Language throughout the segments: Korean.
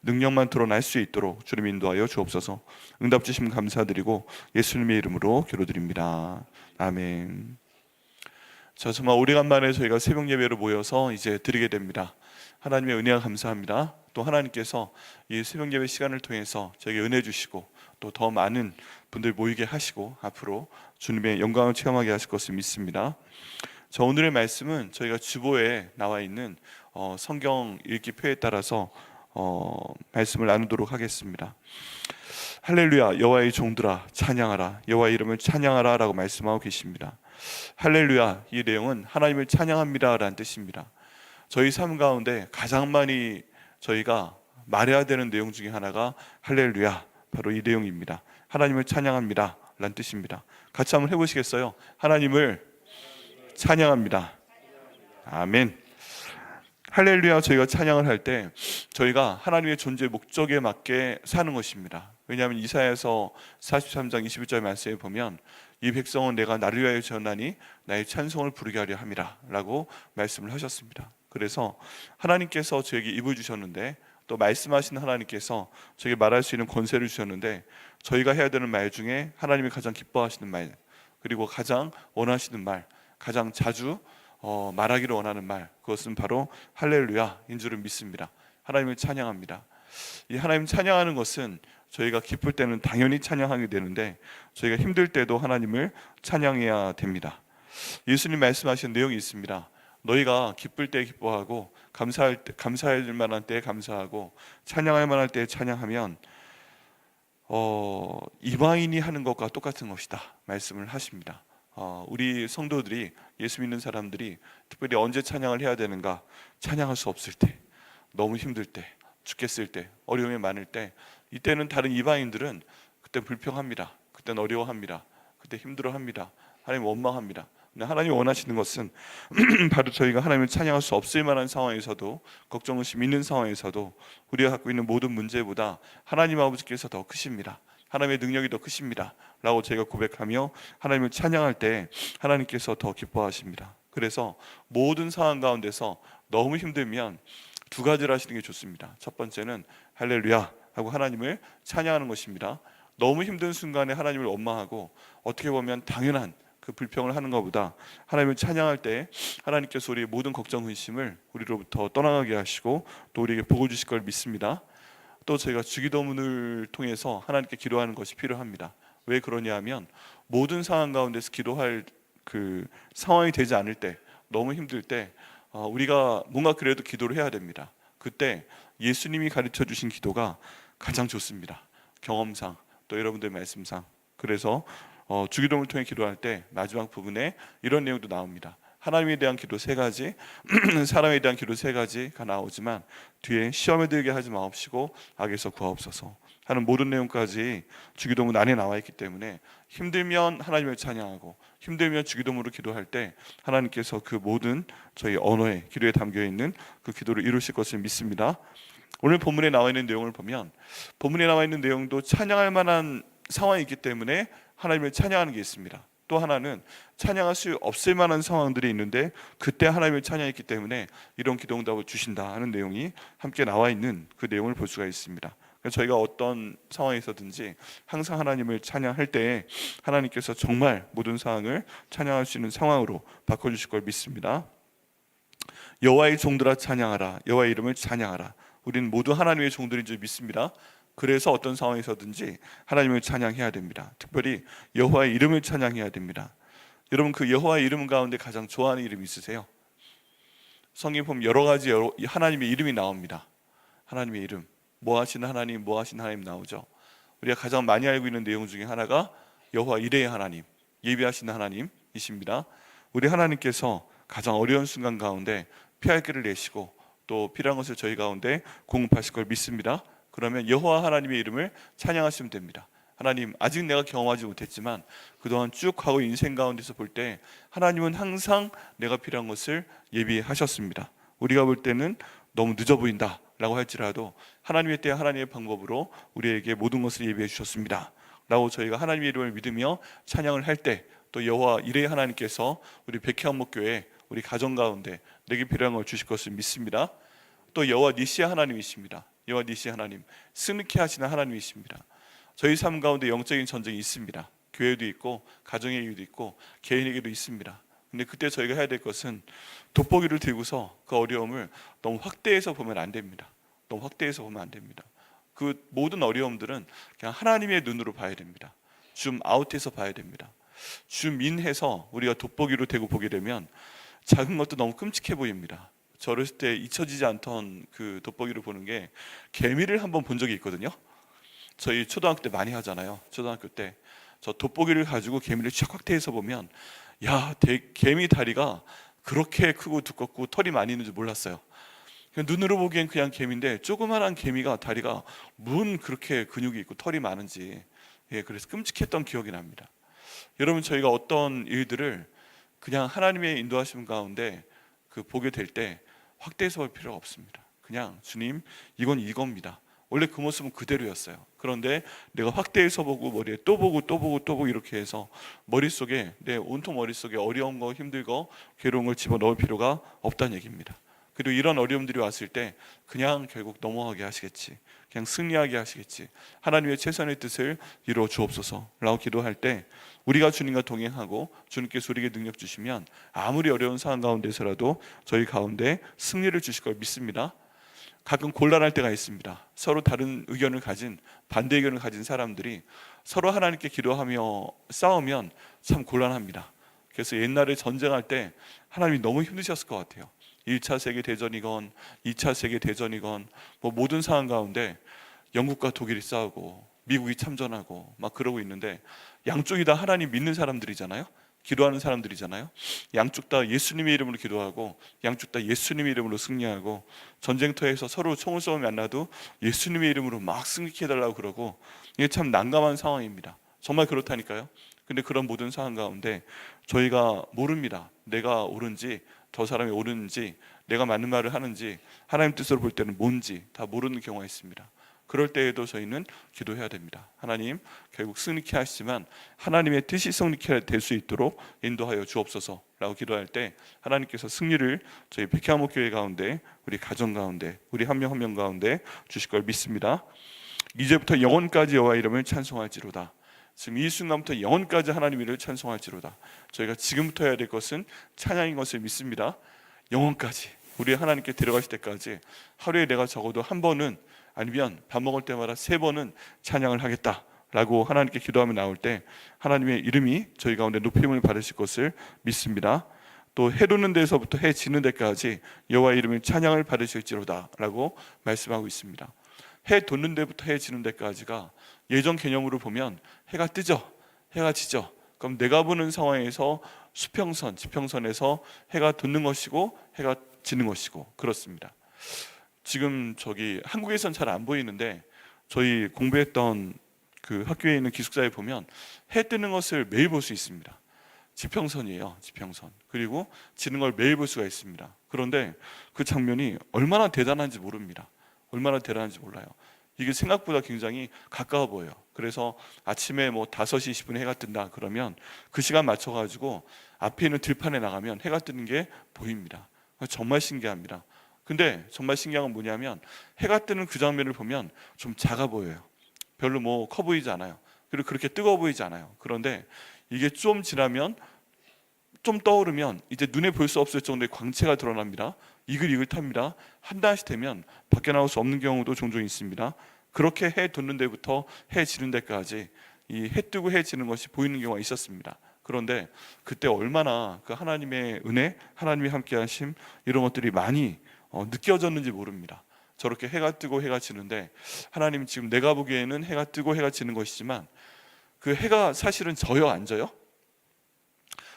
능력만 드러날 수 있도록 주님 인도하여 주옵소서. 응답 주심 감사드리고 예수님의 이름으로 기도드립니다. 아멘. 자, 정말 오래간만에 저희가 새벽 예배로 모여서 이제 드리게 됩니다. 하나님의 은혜가 감사합니다. 또 하나님께서 이 새벽 예배 시간을 통해서 저에게 은혜 주시고 또 더 많은 분들 모이게 하시고 앞으로 주님의 영광을 체험하게 하실 것을 믿습니다. 자, 오늘의 말씀은 저희가 주보에 나와 있는 성경 읽기 표에 따라서 말씀을 나누도록 하겠습니다. 할렐루야, 여호와의 종들아 찬양하라, 여호와의 이름을 찬양하라 라고 말씀하고 계십니다. 할렐루야, 이 내용은 하나님을 찬양합니다 라는 뜻입니다. 저희 삶 가운데 가장 많이 저희가 말해야 되는 내용 중에 하나가 할렐루야, 바로 이 내용입니다. 하나님을 찬양합니다 라는 뜻입니다. 같이 한번 해보시겠어요? 하나님을 찬양합니다. 아멘. 할렐루야, 저희가 찬양을 할 때 저희가 하나님의 존재 목적에 맞게 사는 것입니다. 왜냐하면 이사야서 43장 21절 말씀에 보면 이 백성은 내가 나를 위하여 지었나니 나의 찬송을 부르게 하려 함이라 라고 말씀을 하셨습니다. 그래서 하나님께서 저에게 입을 주셨는데 또 말씀하시는 하나님께서 저에게 말할 수 있는 권세를 주셨는데 저희가 해야 되는 말 중에 하나님이 가장 기뻐하시는 말, 그리고 가장 원하시는 말, 가장 자주 말하기를 원하는 말, 그것은 바로 할렐루야인 줄을 믿습니다. 하나님을 찬양합니다. 이 하나님 찬양하는 것은 저희가 기쁠 때는 당연히 찬양하게 되는데 저희가 힘들 때도 하나님을 찬양해야 됩니다. 예수님 말씀하신 내용이 있습니다. 너희가 기쁠 때 기뻐하고 감사할 만한 때 감사하고 찬양할 만할 때 찬양하면 이방인이 하는 것과 똑같은 것이다 말씀을 하십니다. 우리 성도들이, 예수 믿는 사람들이 특별히 언제 찬양을 해야 되는가? 찬양할 수 없을 때, 너무 힘들 때, 죽겠을 때, 어려움이 많을 때, 이때는 다른 이방인들은 그때 불평합니다. 그때는 어려워합니다. 그때 힘들어합니다. 하나님 원망합니다. 하나님이 원하시는 것은 바로 저희가 하나님을 찬양할 수 없을 만한 상황에서도, 걱정 의심 있는 상황에서도 우리가 갖고 있는 모든 문제보다 하나님 아버지께서 더 크십니다. 하나님의 능력이 더 크십니다 라고 저희가 고백하며 하나님을 찬양할 때 하나님께서 더 기뻐하십니다. 그래서 모든 상황 가운데서 너무 힘들면 두 가지를 하시는 게 좋습니다. 첫 번째는 할렐루야 하고 하나님을 찬양하는 것입니다. 너무 힘든 순간에 하나님을 원망하고 어떻게 보면 당연한 그 불평을 하는 것보다 하나님을 찬양할 때 하나님께서 우리의 모든 걱정 근심을 우리로부터 떠나가게 하시고 또 우리에게 복을 주실 걸 믿습니다. 또 저희가 주기도문을 통해서 하나님께 기도하는 것이 필요합니다. 왜 그러냐 하면 모든 상황 가운데서 기도할 그 상황이 되지 않을 때, 너무 힘들 때 우리가 뭔가 그래도 기도를 해야 됩니다. 그때 예수님이 가르쳐 주신 기도가 가장 좋습니다. 경험상 또 여러분들 말씀상. 그래서 주기도문을 통해 기도할 때 마지막 부분에 이런 내용도 나옵니다. 하나님에 대한 기도 3가지, 사람에 대한 기도 3가지가 나오지만 뒤에 시험에 들게 하지 마옵시고 악에서 구하옵소서 하는 모든 내용까지 주기도문 안에 나와 있기 때문에 힘들면 하나님을 찬양하고 힘들면 주기도문으로 기도할 때 하나님께서 그 모든 저희 언어에, 기도에 담겨있는 그 기도를 이루실 것을 믿습니다. 오늘 본문에 나와 있는 내용을 보면 본문에 나와 있는 내용도 찬양할 만한 상황이 있기 때문에 하나님을 찬양하는 게 있습니다. 또 하나는 찬양할 수 없을 만한 상황들이 있는데 그때 하나님을 찬양했기 때문에 이런 기도응답을 주신다 하는 내용이 함께 나와 있는 그 내용을 볼 수가 있습니다. 저희가 어떤 상황에서든지 항상 하나님을 찬양할 때 하나님께서 정말 모든 상황을 찬양할 수 있는 상황으로 바꿔주실 걸 믿습니다. 여호와의 종들아 찬양하라, 여호와의 이름을 찬양하라. 우리는 모두 하나님의 종들인 줄 믿습니다. 그래서 어떤 상황에서든지 하나님을 찬양해야 됩니다. 특별히 여호와의 이름을 찬양해야 됩니다. 여러분, 그 여호와의 이름 가운데 가장 좋아하는 이름 있으세요? 성경 보면 여러 가지 하나님의 이름이 나옵니다. 하나님의 이름, 뭐 하시는 하나님, 뭐 하시는 하나님 나오죠. 우리가 가장 많이 알고 있는 내용 중에 하나가 여호와 이레의 하나님, 예비하시는 하나님이십니다. 우리 하나님께서 가장 어려운 순간 가운데 피할 길을 내시고 또 필요한 것을 저희 가운데 공급하실 걸 믿습니다. 그러면 여호와 하나님의 이름을 찬양하시면 됩니다. 하나님, 아직 내가 경험하지 못했지만 그동안 쭉 가고 인생 가운데서 볼 때 하나님은 항상 내가 필요한 것을 예비하셨습니다. 우리가 볼 때는 너무 늦어 보인다 라고 할지라도 하나님의 때 하나님의 방법으로 우리에게 모든 것을 예비해 주셨습니다 라고 저희가 하나님의 이름을 믿으며 찬양을 할 때 또 여호와 이레의 하나님께서 우리 백혜한목교회 우리 가정 가운데 내게 필요한 걸 주실 것을 믿습니다. 또 여호와 니시의 하나님이십니다. 여호와 니시 하나님, 승리케 하시는 하나님이십니다. 저희 삶 가운데 영적인 전쟁이 있습니다. 교회도 있고 가정에게도 있고 개인에게도 있습니다. 근데 그때 저희가 해야 될 것은 돋보기를 들고서 그 어려움을 너무 확대해서 보면 안 됩니다. 너무 확대해서 보면 안 됩니다. 그 모든 어려움들은 그냥 하나님의 눈으로 봐야 됩니다. 줌 아웃해서 봐야 됩니다. 줌 인해서 우리가 돋보기로 대고 보게 되면 작은 것도 너무 끔찍해 보입니다. 저 어렸을 때 잊혀지지 않던 그 돋보기를 보는 게 개미를 한번 본 적이 있거든요. 저희 초등학교 때 많이 하잖아요. 초등학교 때 저 돋보기를 가지고 개미를 쫙 확대해서 보면, 야, 개미 다리가 그렇게 크고 두껍고 털이 많이 있는 줄 몰랐어요. 눈으로 보기엔 그냥 개미인데 조그만한 개미가 다리가 문 그렇게 근육이 있고 털이 많은지, 그래서 끔찍했던 기억이 납니다. 여러분, 저희가 어떤 일들을 그냥 하나님의 인도하심 가운데 보게 될 때 확대해서 볼 필요가 없습니다. 그냥 주님, 이건 이겁니다. 원래 그 모습은 그대로였어요. 그런데 내가 확대해서 보고 머리에 또 보고 또 보고 또 보고 이렇게 해서 머릿속에, 내 온통 머릿속에 어려운 거, 힘들 거, 괴로운 걸 집어넣을 필요가 없다는 얘기입니다. 그리고 이런 어려움들이 왔을 때 그냥 결국 넘어가게 하시겠지, 그냥 승리하게 하시겠지, 하나님의 최선의 뜻을 이루어 주옵소서 라고 기도할 때, 우리가 주님과 동행하고 주님께서 우리에게 능력 주시면 아무리 어려운 상황 가운데서라도 저희 가운데 승리를 주실 걸 믿습니다. 가끔 곤란할 때가 있습니다. 서로 다른 의견을 가진, 반대 의견을 가진 사람들이 서로 하나님께 기도하며 싸우면 참 곤란합니다. 그래서 옛날에 전쟁할 때 하나님이 너무 힘드셨을 것 같아요. 1차 세계대전이건 2차 세계대전이건 모든 상황 가운데 영국과 독일이 싸우고 미국이 참전하고 막 그러고 있는데, 양쪽이 다 하나님 믿는 사람들이잖아요. 기도하는 사람들이잖아요. 양쪽 다 예수님의 이름으로 기도하고 양쪽 다 예수님의 이름으로 승리하고, 전쟁터에서 서로 총을 쏘면 만나도 예수님의 이름으로 막 승리케 해달라고 그러고, 이게 참 난감한 상황입니다. 정말 그렇다니까요. 근데 그런 모든 상황 가운데 저희가 모릅니다. 내가 옳은지 저 사람이 옳은지, 내가 맞는 말을 하는지, 하나님 뜻으로 볼 때는 뭔지 다 모르는 경우가 있습니다. 그럴 때에도 저희는 기도해야 됩니다. 하나님, 결국 승리케 하시지만 하나님의 뜻이 승리케 될 수 있도록 인도하여 주옵소서 라고 기도할 때, 하나님께서 승리를 저희 백향목 교회 가운데, 우리 가정 가운데, 우리 한 명 한 명 가운데 주실 걸 믿습니다. 이제부터 영원까지 여호와 이름을 찬송할지로다. 지금 이 순간부터 영원까지 하나님 이름을 찬송할지로다. 저희가 지금부터 해야 될 것은 찬양인 것을 믿습니다. 영원까지, 우리 하나님께 데려가실 때까지 하루에 내가 적어도 한 번은, 아니면 밥 먹을 때마다 3번은 찬양을 하겠다라고 하나님께 기도하며 나올 때 하나님의 이름이 저희 가운데 높임을 받으실 것을 믿습니다. 또 해 돋는 데서부터 해 지는 데까지 여호와의 이름을 찬양을 받으실지로다 라고 말씀하고 있습니다. 해 돋는 데부터 해 지는 데까지가 예전 개념으로 보면 해가 뜨죠, 해가 지죠. 그럼 내가 보는 상황에서 수평선, 지평선에서 해가 돋는 것이고 해가 지는 것이고 그렇습니다. 지금 한국에선 잘 안 보이는데 저희 공부했던 그 학교에 있는 기숙사에 보면 해 뜨는 것을 매일 볼 수 있습니다. 지평선이에요, 지평선. 그리고 지는 걸 매일 볼 수가 있습니다. 그런데 그 장면이 얼마나 대단한지 모릅니다. 얼마나 대단한지 몰라요. 이게 생각보다 굉장히 가까워 보여요. 그래서 아침에 5시 20분에 해가 뜬다 그러면 그 시간 맞춰가지고 앞에 있는 들판에 나가면 해가 뜨는 게 보입니다. 정말 신기합니다. 근데 정말 신기한 건 뭐냐면, 해가 뜨는 그 장면을 보면 좀 작아 보여요. 별로 커 보이지 않아요. 그리고 그렇게 뜨거워 보이지 않아요. 그런데 이게 좀 지나면, 좀 떠오르면 이제 눈에 볼 수 없을 정도의 광채가 드러납니다. 이글이글탑니다. 한 달씩 되면 밖에 나올 수 없는 경우도 종종 있습니다. 그렇게 해 돋는 데부터 해 지는 데까지 이 해 뜨고 해 지는 것이 보이는 경우가 있었습니다. 그런데 그때 얼마나 그 하나님의 은혜, 하나님이 함께하심, 이런 것들이 많이 느껴졌는지 모릅니다. 저렇게 해가 뜨고 해가 지는데, 하나님 지금 내가 보기에는 해가 뜨고 해가 지는 것이지만 그 해가 사실은 져요, 안 져요?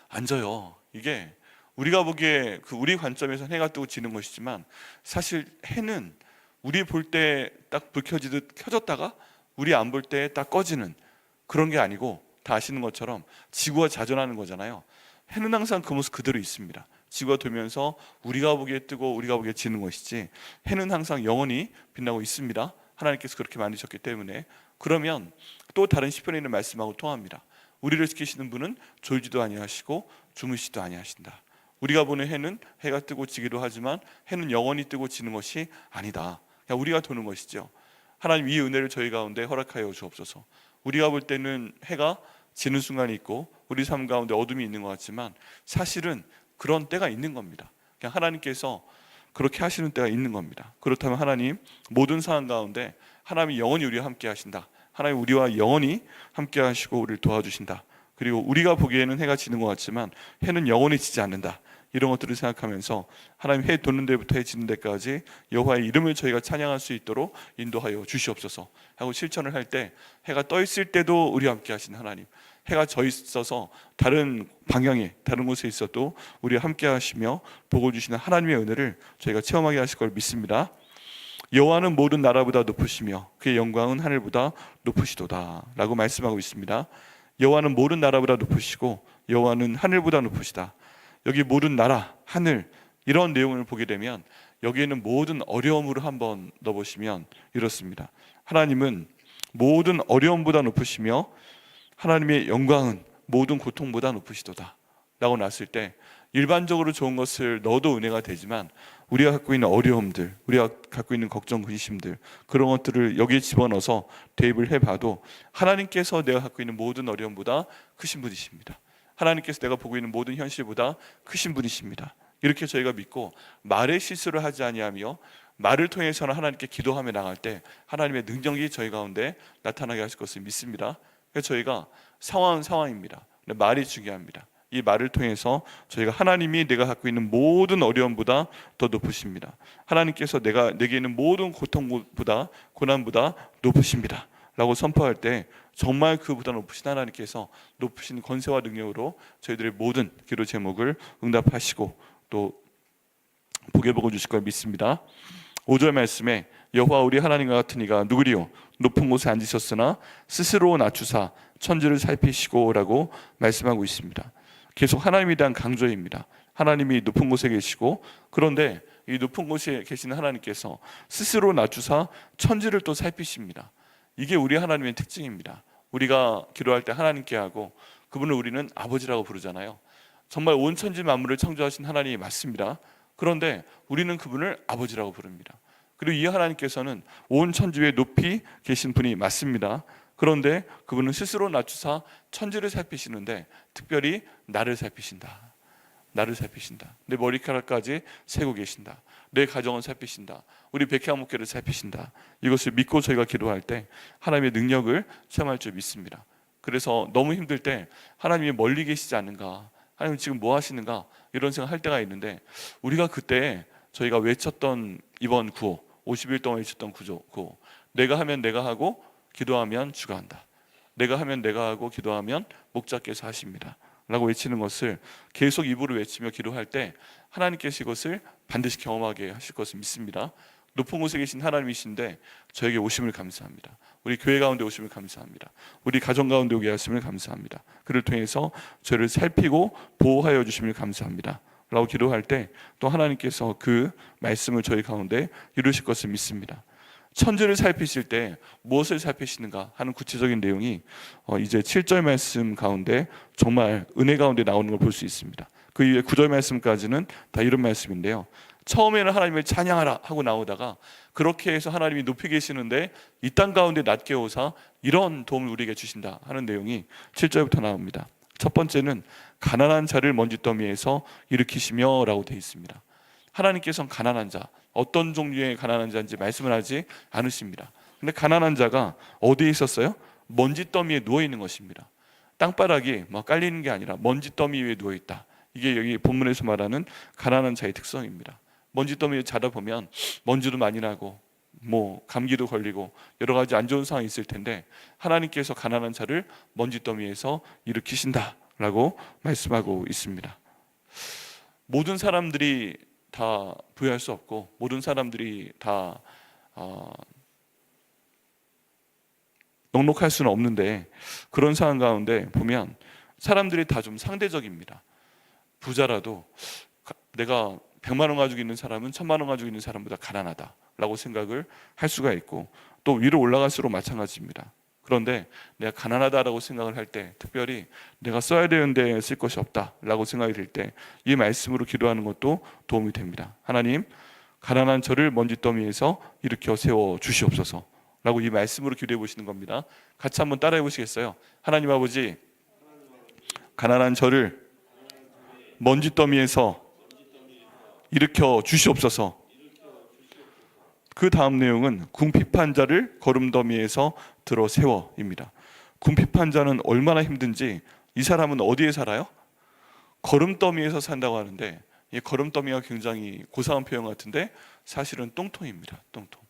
안 져요. 이게 우리가 보기에 우리 관점에서는 해가 뜨고 지는 것이지만, 사실 해는 우리 볼 때 딱 불 켜지듯 켜졌다가 우리 안 볼 때 딱 꺼지는 그런 게 아니고, 다 아시는 것처럼 지구가 자전하는 거잖아요. 해는 항상 그 모습 그대로 있습니다. 지구가 돌면서 우리가 보기에 뜨고 우리가 보기에 지는 것이지, 해는 항상 영원히 빛나고 있습니다. 하나님께서 그렇게 만드셨기 때문에. 그러면 또 다른 시편에 있는 말씀하고 통합니다. 우리를 지키시는 분은 졸지도 아니하시고 주무시지도 아니하신다. 우리가 보는 해는 해가 뜨고 지기도 하지만 해는 영원히 뜨고 지는 것이 아니다. 그냥 우리가 도는 것이죠. 하나님 이 은혜를 저희 가운데 허락하여 주옵소서. 우리가 볼 때는 해가 지는 순간이 있고 우리 삶 가운데 어둠이 있는 것 같지만 사실은 그런 때가 있는 겁니다. 그냥 하나님께서 그렇게 하시는 때가 있는 겁니다. 그렇다면 하나님 모든 상황 가운데 하나님이 영원히 우리와 함께 하신다. 하나님 우리와 영원히 함께 하시고 우리를 도와주신다. 그리고 우리가 보기에는 해가 지는 것 같지만 해는 영원히 지지 않는다. 이런 것들을 생각하면서 하나님 해 도는 데부터 해 지는 데까지 여호와의 이름을 저희가 찬양할 수 있도록 인도하여 주시옵소서 하고 실천을 할 때 해가 떠 있을 때도 우리와 함께 하신 하나님, 해가 져 있어서 다른 방향에 다른 곳에 있어도 우리와 함께 하시며 복을 주시는 하나님의 은혜를 저희가 체험하게 하실 걸 믿습니다. 여호와는 모든 나라보다 높으시며 그의 영광은 하늘보다 높으시도다 라고 말씀하고 있습니다. 여호와는 모든 나라보다 높으시고 여호와는 하늘보다 높으시다. 여기 모든 나라, 하늘 이런 내용을 보게 되면 여기에는 모든 어려움으로 한번 넣어보시면 이렇습니다. 하나님은 모든 어려움보다 높으시며 하나님의 영광은 모든 고통보다 높으시도다 라고 놨을 때 일반적으로 좋은 것을 넣어도 은혜가 되지만 우리가 갖고 있는 어려움들, 우리가 갖고 있는 걱정, 근심들 그런 것들을 여기에 집어넣어서 대입을 해봐도 하나님께서 내가 갖고 있는 모든 어려움보다 크신 분이십니다. 하나님께서 내가 보고 있는 모든 현실보다 크신 분이십니다. 이렇게 저희가 믿고 말의 실수를 하지 아니하며 말을 통해서는 하나님께 기도하며 나갈 때 하나님의 능력이 저희 가운데 나타나게 하실 것을 믿습니다. 그래서 저희가 상황은 상황입니다. 말이 중요합니다. 이 말을 통해서 저희가 하나님이 내가 갖고 있는 모든 어려움보다 더 높으십니다. 하나님께서 내게 있는 모든 고통보다 고난보다 높으십니다 라고 선포할 때 정말 그보다 높으신 하나님께서 높으신 권세와 능력으로 저희들의 모든 기도 제목을 응답하시고 또 복의 복을 주실 걸 믿습니다. 5절 말씀에 여호와 우리 하나님과 같은 이가 누구리요 높은 곳에 앉으셨으나 스스로 낮추사 천지를 살피시고 라고 말씀하고 있습니다. 계속 하나님에 대한 강조입니다. 하나님이 높은 곳에 계시고 그런데 이 높은 곳에 계시는 하나님께서 스스로 낮추사 천지를 또 살피십니다. 이게 우리 하나님의 특징입니다. 우리가 기도할 때 하나님께 하고 그분을 우리는 아버지라고 부르잖아요. 정말 온 천지 만물을 창조하신 하나님이 맞습니다. 그런데 우리는 그분을 아버지라고 부릅니다. 그리고 이 하나님께서는 온 천지 위에 높이 계신 분이 맞습니다. 그런데 그분은 스스로 낮추사 천지를 살피시는데 특별히 나를 살피신다. 나를 살피신다. 내 머리카락까지 세고 계신다. 내 가정을 살피신다. 우리 백향목교를 살피신다. 이것을 믿고 저희가 기도할 때 하나님의 능력을 체험할 줄 믿습니다. 그래서 너무 힘들 때 하나님이 멀리 계시지 않는가, 하나님 지금 뭐 하시는가 이런 생각할 때가 있는데 우리가 그때 저희가 외쳤던 이번 구호 50일 동안 외쳤던 구호 내가 하면 내가 하고 기도하면 주가 한다. 내가 하면 내가 하고 기도하면 목자께서 하십니다 라고 외치는 것을 계속 입으로 외치며 기도할 때 하나님께서 이것을 반드시 경험하게 하실 것을 믿습니다. 높은 곳에 계신 하나님이신데 저에게 오심을 감사합니다. 우리 교회 가운데 오심을 감사합니다. 우리 가정 가운데 오게 하심을 감사합니다. 그를 통해서 저를 살피고 보호하여 주심을 감사합니다 라고 기도할 때 또 하나님께서 그 말씀을 저희 가운데 이루실 것을 믿습니다. 천지를 살피실 때 무엇을 살피시는가 하는 구체적인 내용이 이제 7절 말씀 가운데 정말 은혜 가운데 나오는 걸 볼 수 있습니다. 그 이후에 9절 말씀까지는 다 이런 말씀인데요. 처음에는 하나님을 찬양하라 하고 나오다가 그렇게 해서 하나님이 높이 계시는데 이 땅 가운데 낮게 오사 이런 도움을 우리에게 주신다 하는 내용이 7절부터 나옵니다. 첫 번째는 가난한 자를 먼지더미에서 일으키시며 라고 되어 있습니다. 하나님께서는 가난한 자, 어떤 종류의 가난한 자인지 말씀을 하지 않으십니다. 근데 가난한 자가 어디에 있었어요? 먼지더미에 누워 있는 것입니다. 땅바닥이 막 깔리는 게 아니라 먼지더미 위에 누워 있다. 이게 여기 본문에서 말하는 가난한 자의 특성입니다. 먼지더미에 자다 보면 먼지도 많이 나고 뭐 감기도 걸리고 여러 가지 안 좋은 상황이 있을 텐데 하나님께서 가난한 자를 먼지더미에서 일으키신다라고 말씀하고 있습니다. 모든 사람들이 다 부유할 수 없고 모든 사람들이 다 넉넉할 수는 없는데 그런 상황 가운데 보면 사람들이 다 좀 상대적입니다. 부자라도 내가 100만 원 가지고 있는 사람은 1000만 원 가지고 있는 사람보다 가난하다라고 생각을 할 수가 있고 또 위로 올라갈수록 마찬가지입니다. 그런데 내가 가난하다라고 생각을 할 때 특별히 내가 써야 되는데 쓸 것이 없다라고 생각이 들 때 이 말씀으로 기도하는 것도 도움이 됩니다. 하나님 가난한 저를 먼지더미에서 일으켜 세워 주시옵소서 라고 이 말씀으로 기도해 보시는 겁니다. 같이 한번 따라해 보시겠어요? 하나님 아버지, 가난한 저를 먼지더미에서 일으켜 주시옵소서. 그 다음 내용은 궁핍한 자를 거름더미에서 들어 세워입니다. 궁핍한 자는 얼마나 힘든지, 이 사람은 어디에 살아요? 거름더미에서 산다고 하는데, 이 거름더미가 굉장히 고상한 표현 같은데 사실은 똥통입니다. 똥통.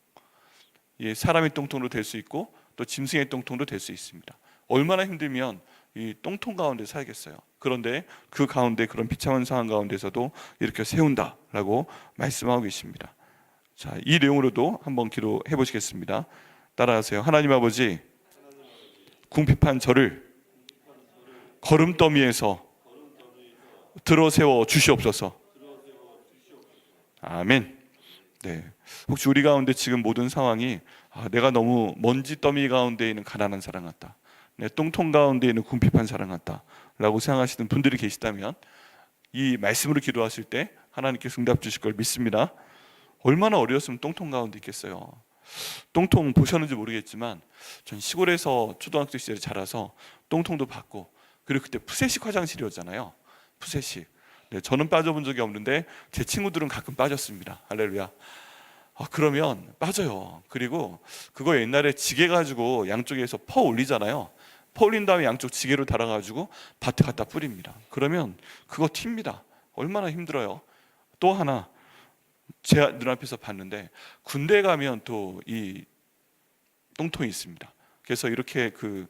이 사람의 똥통도 될 수 있고 또 짐승의 똥통도 될 수 있습니다. 얼마나 힘들면 이 똥통 가운데 살겠어요. 그런데 그 가운데, 그런 비참한 상황 가운데서도 이렇게 세운다라고 말씀하고 계십니다. 자, 이 내용으로도 한번 기도해 보시겠습니다. 따라하세요. 하나님 아버지, 궁핍한 저를 거름더미에서 들어 세워 주시옵소서. 아멘. 네. 혹시 우리 가운데 지금 모든 상황이 내가 너무 먼지 더미 가운데 있는 가난한 사람 같다, 내 똥통 가운데 있는 궁핍한 사람 같다 라고 생각하시는 분들이 계시다면, 이 말씀으로 기도하실 때 하나님께서 응답 주실 걸 믿습니다. 얼마나 어려웠으면 똥통 가운데 있겠어요. 똥통 보셨는지 모르겠지만 전 시골에서 초등학교 시절에 자라서 똥통도 봤고, 그리고 그때 푸세식 화장실이었잖아요. 푸세식. 네, 저는 빠져본 적이 없는데 제 친구들은 가끔 빠졌습니다. 할렐루야. 그러면 빠져요. 그리고 그거 옛날에 지게 가지고 양쪽에서 퍼 올리잖아요. 퍼 올린 다음에 양쪽 지게로 달아가지고 밭에 갖다 뿌립니다. 그러면 그거 튑니다. 얼마나 힘들어요. 또 하나, 제 눈앞에서 봤는데, 군대 가면 또 이 똥통이 있습니다. 그래서 이렇게 그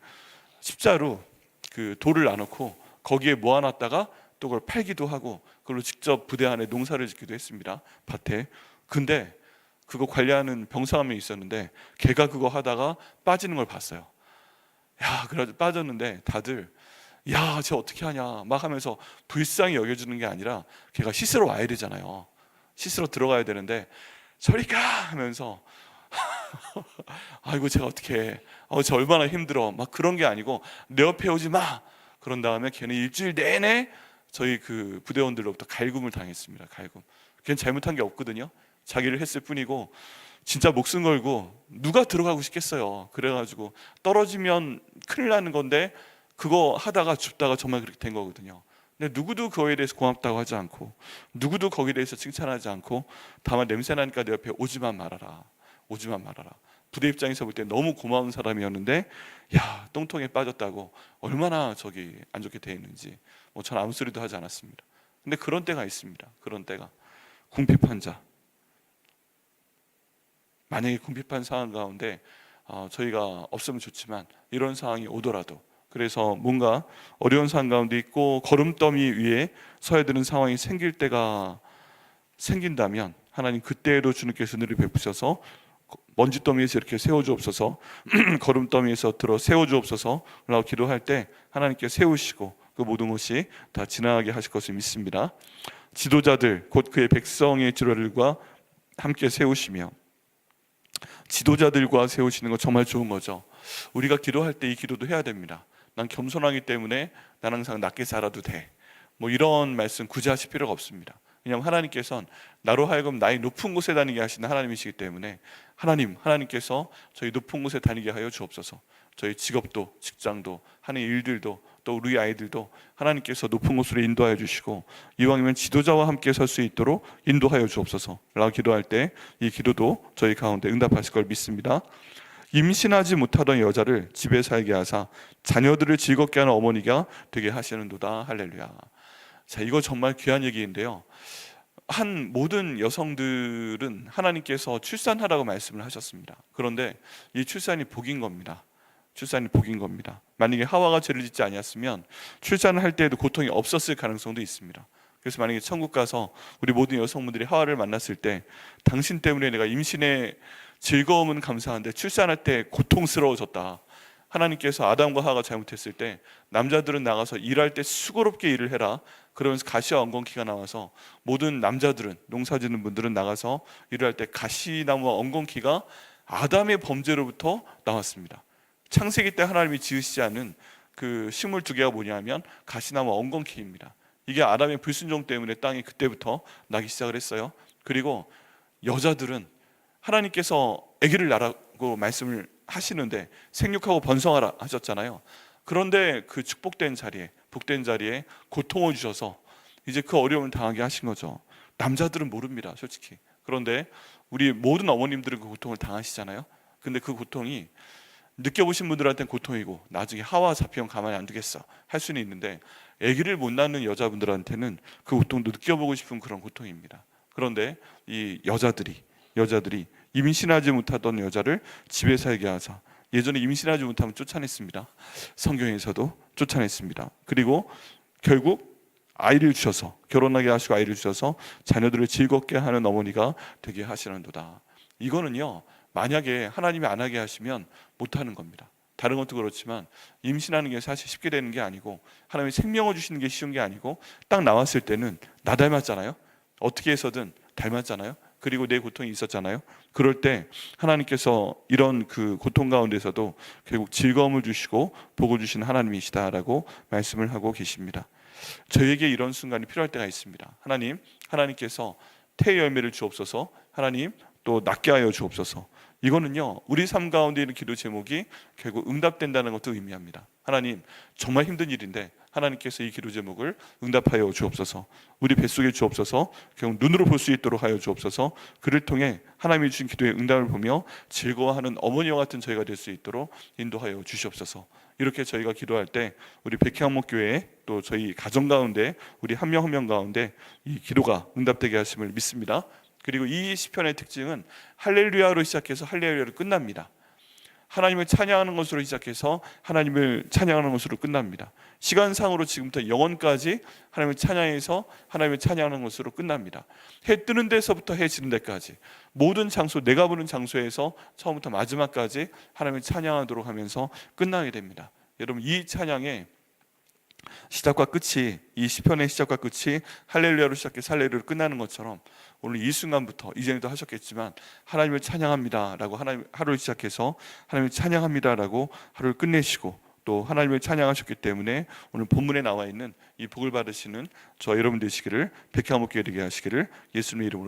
십자로 그 돌을 놔놓고 거기에 모아놨다가 또 그걸 팔기도 하고, 그걸로 직접 부대 안에 농사를 짓기도 했습니다. 밭에. 근데 그거 관리하는 병사 한 명 있었는데 걔가 그거 하다가 빠지는 걸 봤어요. 야, 그래가지고 빠졌는데 다들 야, 쟤 어떻게 하냐 막 하면서 불쌍히 여겨주는 게 아니라, 걔가 씻으러 와야 되잖아요. 씻으러 들어가야 되는데 저리 가 하면서 아이고 제가 어떻게 해, 쟤 얼마나 힘들어 막 그런 게 아니고, 내 옆에 오지 마. 그런 다음에 걔는 일주일 내내 저희 그 부대원들로부터 갈굼을 당했습니다. 갈굼. 걔는 잘못한 게 없거든요. 자기를 했을 뿐이고, 진짜 목숨 걸고 누가 들어가고 싶겠어요. 그래가지고 떨어지면 큰일 나는 건데 그거 하다가 죽다가 정말 그렇게 된 거거든요. 근데 누구도 그거에 대해서 고맙다고 하지 않고, 누구도 거기에 대해서 칭찬하지 않고, 다만 냄새 나니까 내 옆에 오지만 말아라, 오지만 말아라. 부대 입장에서 볼 때 너무 고마운 사람이었는데, 야, 똥통에 빠졌다고 얼마나 저기 안 좋게 돼 있는지 전 아무 소리도 하지 않았습니다. 근데 그런 때가 있습니다. 그런 때가. 궁핍한 자, 만약에 궁핍한 상황 가운데 저희가 없으면 좋지만 이런 상황이 오더라도, 그래서 뭔가 어려운 상황 가운데 있고 거름더미 위에 서야 되는 상황이 생길 때가 생긴다면, 하나님 그때에도 주님께서 은혜를 베푸셔서 먼지더미에서 이렇게 세워주옵소서, 거름더미에서 들어 세워주옵소서 라고 기도할 때 하나님께 세우시고 그 모든 것이 다 지나가게 하실 것을 믿습니다. 지도자들 곧 그의 백성의 지도자들과 함께 세우시며, 지도자들과 세우시는 거 정말 좋은 거죠. 우리가 기도할 때 이 기도도 해야 됩니다. 난 겸손하기 때문에 난 항상 낮게 살아도 돼, 이런 말씀 굳이 하실 필요가 없습니다. 왜냐하면 하나님께서는 나로 하여금 나의 높은 곳에 다니게 하시는 하나님이시기 때문에, 하나님께서 저희 높은 곳에 다니게 하여 주옵소서. 저희 직업도, 직장도, 하는 일들도, 또 우리 아이들도 하나님께서 높은 곳으로 인도하여 주시고, 이왕이면 지도자와 함께 설 수 있도록 인도하여 주옵소서 라고 기도할 때 이 기도도 저희 가운데 응답하실 걸 믿습니다. 임신하지 못하던 여자를 집에 살게 하사 자녀들을 즐겁게 하는 어머니가 되게 하시는도다. 할렐루야. 자, 이거 정말 귀한 얘기인데요, 한 모든 여성들은 하나님께서 출산하라고 말씀을 하셨습니다. 그런데 이 출산이 복인 겁니다. 출산이 복인 겁니다. 만약에 하와가 죄를 짓지 아니었으면 출산을 할 때에도 고통이 없었을 가능성도 있습니다. 그래서 만약에 천국 가서 우리 모든 여성분들이 하와를 만났을 때, 당신 때문에 내가 임신의 즐거움은 감사한데 출산할 때 고통스러워졌다. 하나님께서 아담과 하와가 잘못했을 때 남자들은 나가서 일할 때 수고롭게 일을 해라, 그러면서 가시와 엉겅퀴가 나와서 모든 남자들은, 농사짓는 분들은 나가서 일을 할 때 가시나무와 엉겅퀴가 아담의 범죄로부터 나왔습니다. 창세기 때 하나님이 지으시지 않은 그 식물 두 개가 뭐냐면 가시나무와 엉겅퀴입니다. 이게 아담의 불순종 때문에 땅이 그때부터 나기 시작을 했어요. 그리고 여자들은 하나님께서 아기를 낳으라고 말씀을 하시는데 생육하고 번성하라 하셨잖아요. 그런데 그 축복된 자리에, 복된 자리에 고통을 주셔서 이제 그 어려움을 당하게 하신 거죠. 남자들은 모릅니다, 솔직히. 그런데 우리 모든 어머님들은 그 고통을 당하시잖아요. 근데 그 고통이 느껴보신 분들한테는 고통이고 나중에 하와 잡히면 가만히 안 두겠어 할 수는 있는데, 아기를 못 낳는 여자분들한테는 그 고통도 느껴보고 싶은 그런 고통입니다. 그런데 이 여자들이 임신하지 못하던 여자를 집에 살게 하사, 예전에 임신하지 못하면 쫓아냈습니다. 성경에서도 쫓아냈습니다. 그리고 결국 아이를 주셔서, 결혼하게 하시고 아이를 주셔서 자녀들을 즐겁게 하는 어머니가 되게 하시는도다. 이거는요, 만약에 하나님이 안 하게 하시면 못하는 겁니다. 다른 것도 그렇지만 임신하는 게 사실 쉽게 되는 게 아니고, 하나님이 생명을 주시는 게 쉬운 게 아니고, 딱 나왔을 때는 나 닮았잖아요. 어떻게 해서든 닮았잖아요. 그리고 내 고통이 있었잖아요. 그럴 때 하나님께서 이런 그 고통 가운데서도 결국 즐거움을 주시고 복을 주시는 하나님이시다라고 말씀을 하고 계십니다. 저에게 이런 순간이 필요할 때가 있습니다. 하나님께서 태의 열매를 주옵소서, 하나님 또 낫게 하여 주옵소서. 이거는요, 우리 삶 가운데 있는 기도 제목이 결국 응답된다는 것도 의미합니다. 하나님, 정말 힘든 일인데 하나님께서 이 기도 제목을 응답하여 주옵소서. 우리 뱃속에 주옵소서. 결국 눈으로 볼 수 있도록 하여 주옵소서. 그를 통해 하나님이 주신 기도의 응답을 보며 즐거워하는 어머니와 같은 저희가 될 수 있도록 인도하여 주시옵소서. 이렇게 저희가 기도할 때 우리 백향목교회 또 저희 가정 가운데 우리 한 명 한 명 가운데 이 기도가 응답되게 하심을 믿습니다. 그리고 이 시편의 특징은 할렐루야로 시작해서 할렐루야로 끝납니다. 하나님을 찬양하는 것으로 시작해서 하나님을 찬양하는 것으로 끝납니다. 시간상으로 지금부터 영원까지 하나님을 찬양해서 하나님을 찬양하는 것으로 끝납니다. 해 뜨는 데서부터 해 지는 데까지 모든 장소, 내가 보는 장소에서 처음부터 마지막까지 하나님을 찬양하도록 하면서 끝나게 됩니다. 여러분, 이 찬양의 시작과 끝이, 이 시편의 시작과 끝이 할렐루야로 시작해서 할렐루야로 끝나는 것처럼 오늘 이 순간부터, 이전에도 하셨겠지만 하나님을 찬양합니다라고 하루를 시작해서 하나님을 찬양합니다라고 하루를 끝내시고, 또 하나님을 찬양하셨기 때문에 오늘 본문에 나와 있는 이 복을 받으시는 저 여러분 되시기를, 백향목교회 되게 하시기를 예수님의 이름으로